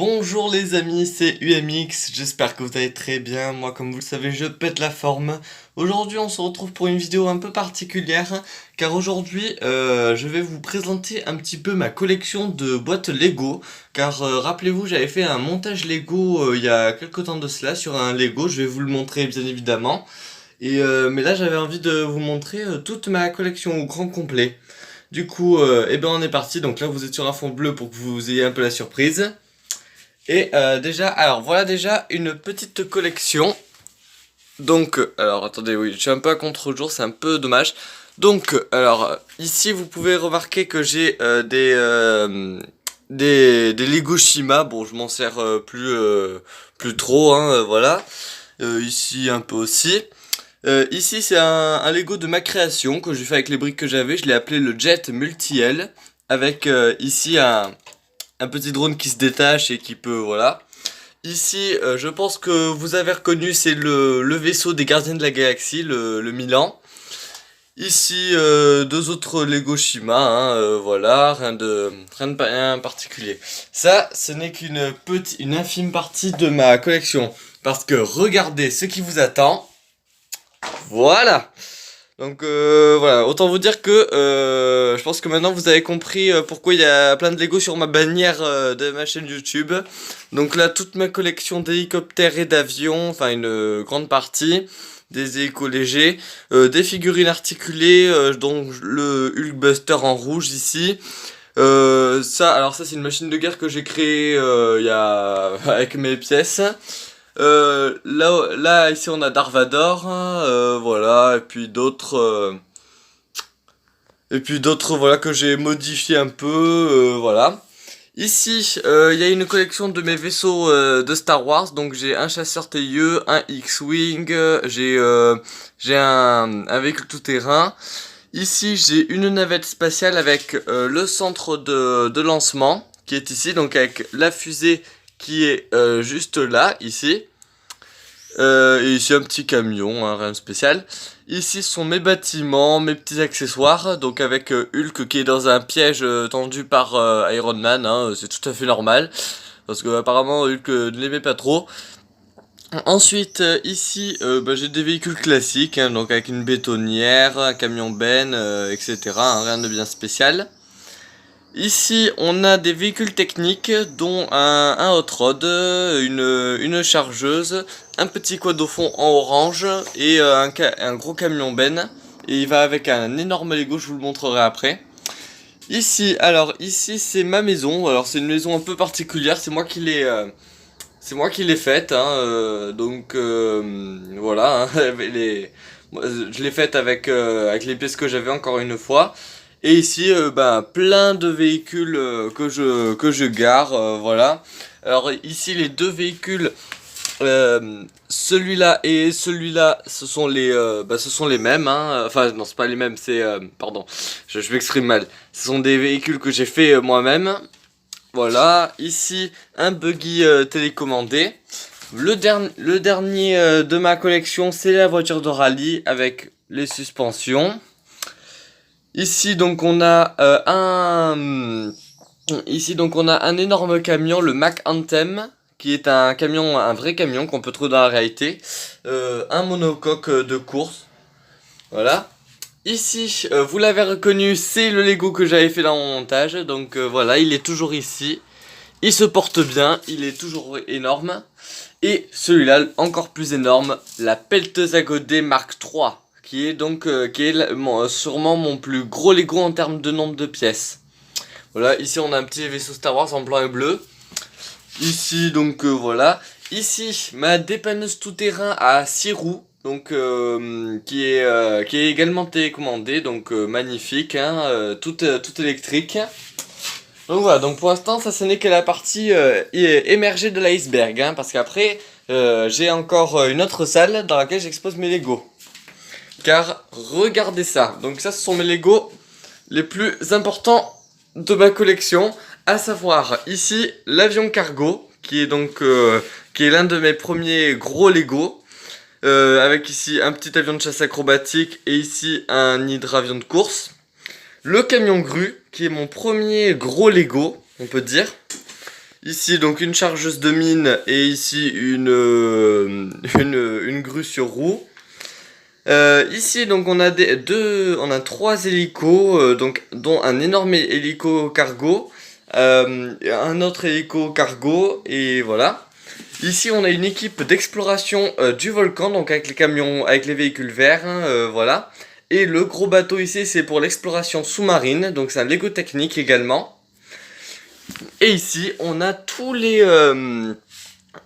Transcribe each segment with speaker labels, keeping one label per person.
Speaker 1: Bonjour les amis, c'est UMX, j'espère que vous allez très bien. Moi, comme vous le savez, je pète la forme. Aujourd'hui, on se retrouve pour une vidéo un peu particulière, car aujourd'hui, je vais vous présenter un petit peu ma collection de boîtes Lego. Car rappelez-vous, j'avais fait un montage Lego il y a quelques temps de cela sur un Lego, je vais vous le montrer bien évidemment. Mais là, j'avais envie de vous montrer toute ma collection au grand complet. Du coup, eh ben on est parti. Donc là, vous êtes sur un fond bleu pour que vous ayez un peu la surprise. Alors voilà déjà une petite collection. Donc, alors attendez, oui, je suis un peu à contre-jour, c'est un peu dommage. Donc, alors, ici vous pouvez remarquer que j'ai des Lego Shima. Bon, je m'en sers plus trop, hein, voilà. Ici un peu aussi. Ici c'est un Lego de ma création que j'ai fait avec les briques que j'avais. Je l'ai appelé le Jet Multi-L. Avec ici un petit drone qui se détache et qui peut, voilà. Ici, je pense que vous avez reconnu, c'est le vaisseau des Gardiens de la Galaxie, le Milan. Ici, deux autres Lego Shima, hein, voilà, rien de particulier. Ça, ce n'est une infime partie de ma collection. Parce que regardez ce qui vous attend. Voilà! Donc voilà, autant vous dire que je pense que maintenant vous avez compris pourquoi il y a plein de Lego sur ma bannière de ma chaîne YouTube. Donc là, toute ma collection d'hélicoptères et d'avions, enfin une grande partie, des hélicos légers, des figurines articulées, dont le Hulkbuster en rouge ici. Ça c'est une machine de guerre que j'ai créée avec mes pièces. Là, ici on a Darvador, hein, voilà, et puis d'autres, voilà, que j'ai modifié un peu, voilà. Ici, il y a une collection de mes vaisseaux de Star Wars, donc j'ai un chasseur TIE, un X-Wing, j'ai un véhicule tout-terrain. Ici, j'ai une navette spatiale avec le centre de lancement, qui est ici, donc avec la fusée qui est juste là, ici. Et ici un petit camion, hein, rien de spécial. Ici sont mes bâtiments, mes petits accessoires, donc avec Hulk qui est dans un piège tendu par Iron Man, hein, c'est tout à fait normal, parce que apparemment Hulk ne l'aimait pas trop. Ensuite, ici, j'ai des véhicules classiques, hein, donc avec une bétonnière, un camion ben, etc., hein, rien de bien spécial. Ici, on a des véhicules techniques, dont un hot rod, une chargeuse, un petit quad au fond en orange et un gros camion ben. Et il va avec un énorme Lego, je vous le montrerai après. Ici c'est ma maison. Alors c'est une maison un peu particulière, c'est moi qui l'ai faite, hein, voilà, hein, je l'ai faite avec les pièces que j'avais encore une fois. Et ici, plein de véhicules que je gare, voilà. Alors ici, les deux véhicules, celui-là et celui-là, ce sont les mêmes, hein. Enfin, non, c'est pas les mêmes, pardon, je m'exprime mal. Ce sont des véhicules que j'ai fait moi-même. Voilà, ici, un buggy télécommandé. Le dernier de ma collection, c'est la voiture de rallye avec les suspensions. Ici donc on a un énorme camion, le Mack Anthem, qui est un vrai camion qu'on peut trouver dans la réalité. Un monocoque de course. Voilà. Ici, vous l'avez reconnu, c'est le Lego que j'avais fait dans mon montage. Donc voilà, il est toujours ici. Il se porte bien, il est toujours énorme. Et celui-là, encore plus énorme, la pelleteuse à godet Mark III. Qui est sûrement mon plus gros Lego en termes de nombre de pièces. Voilà, ici on a un petit vaisseau Star Wars en blanc et bleu. Ici donc voilà. Ici ma dépanneuse tout-terrain à 6 roues. Donc qui est également télécommandée. Donc magnifique, hein, toute électrique. Donc voilà, donc pour l'instant ça ce n'est que la partie émergée de l'iceberg, hein, parce qu'après j'ai encore une autre salle dans laquelle j'expose mes Lego. Car regardez ça, donc ça ce sont mes Lego les plus importants de ma collection, à savoir ici l'avion cargo, qui est l'un de mes premiers gros Lego, avec ici un petit avion de chasse acrobatique et ici un hydravion de course. Le camion grue, qui est mon premier gros Lego, on peut dire. Ici donc une chargeuse de mine et ici une grue sur roue. Ici donc on a on a 3 hélicos, donc dont un énorme hélico cargo, un autre hélico cargo et voilà. Ici on a une équipe d'exploration du volcan, donc avec les camions, avec les véhicules verts, hein, voilà. Et le gros bateau ici c'est pour l'exploration sous-marine, donc c'est un Lego technique également. Et ici on a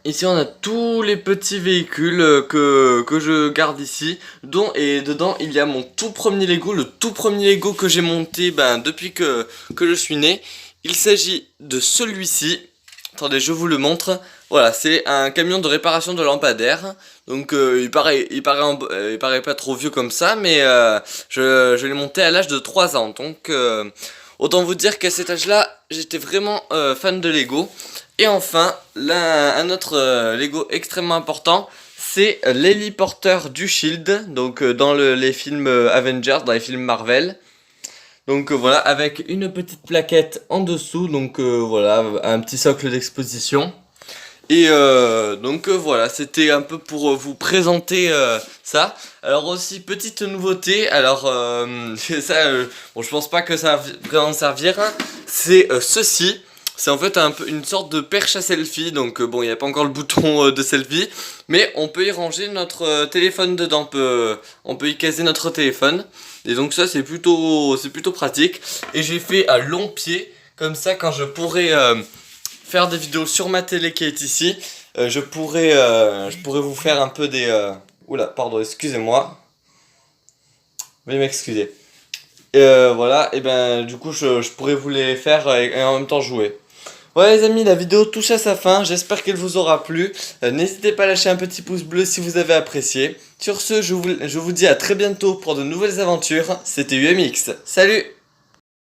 Speaker 1: ici on a tous les petits véhicules que je garde ici, et dedans il y a mon tout premier Lego, le tout premier Lego que j'ai monté depuis que je suis né. Il s'agit de celui-ci. Attendez, je vous le montre. Voilà, c'est un camion de réparation de lampadaires. Donc il paraît pas trop vieux comme ça, mais je l'ai monté à l'âge de 3 ans. Donc autant vous dire qu'à cet âge-là, j'étais vraiment fan de Lego. Et enfin, là, un autre Lego extrêmement important, c'est l'héliporteur du Shield. Donc dans les films Avengers, dans les films Marvel. Donc voilà, avec une petite plaquette en dessous, donc voilà, un petit socle d'exposition. Et voilà, c'était un peu pour vous présenter ça. Alors aussi, petite nouveauté, alors bon je pense pas que ça va vraiment servir, hein. C'est ceci. C'est en fait une sorte de perche à selfie, donc bon il n'y a pas encore le bouton de selfie, mais on peut y ranger notre téléphone dedans, on peut y caser notre téléphone, et donc ça c'est plutôt pratique, et j'ai fait à long pied, comme ça quand je pourrai faire des vidéos sur ma télé qui est ici, je pourrais vous faire un peu des... Oula, pardon, excusez-moi, veuillez m'excuser. Voilà, et du coup je pourrais vous les faire et en même temps jouer. Voilà les amis, la vidéo touche à sa fin, j'espère qu'elle vous aura plu. N'hésitez pas à lâcher un petit pouce bleu si vous avez apprécié. Sur ce, je vous dis à très bientôt pour de nouvelles aventures. C'était UMX, salut!